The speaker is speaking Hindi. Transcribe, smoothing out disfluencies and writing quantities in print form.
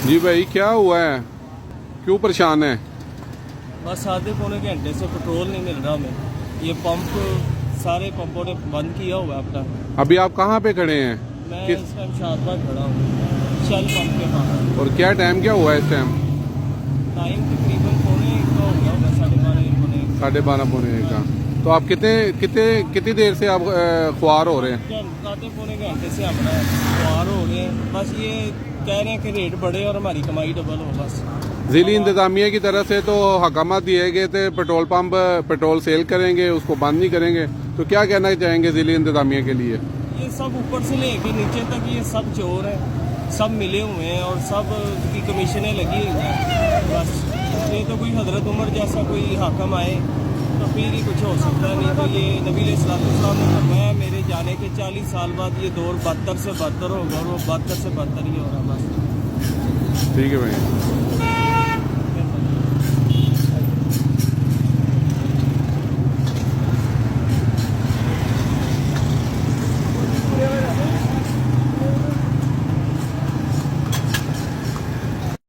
जी भाई, क्या हुआ है? क्यों परेशान है? बस आधे पौने घंटे से पेट्रोल नहीं मिल रहा हमें। ये पंप सारे पंपों ने बंद किया हुआ है अपना। अभी आप कहाँ पे खड़े हैं? मैं किस इस टाइम शादबाग खड़ा हूँ, शेल पंप के पास। और क्या टाइम क्या हुआ है इस टाइम? टाइम तकरीबन पौने एक का हो गया होगा, 12:30 पौने एक। 12:30 पौने 1 का। तो आप कितनी देर से आप ख्वार हो रहे हैं? आधे पौने घंटे से हम सवार हो रहे हैं। बस ये कह रहे हैं कि रेट बढ़े और हमारी कमाई डबल हो। बस ज़िली इंतज़ामिया की तरफ से तो हकाम दिए गए थे, पेट्रोल पंप पेट्रोल सेल करेंगे, उसको बंद नहीं करेंगे। तो क्या कहना चाहेंगे ज़िली इंतज़ामिया के लिए? ये सब ऊपर से लेके नीचे तक ये सब चोर हैं, सब मिले हुए हैं और सब की कमीशनें लगी हुई हैं। बस ये तो कोई हजरत उमर जैसा कोई हाकम आए तो फिर ही कुछ हो सकता है, नहीं तो ये नबी अलैहिस्सलाम ने फरमाया मेरे जाने के 40 साल बाद ये दौर बदतर से बदतर होगा और वो बदतर से बदतर ही हो रहा। बस ठीक है भाई।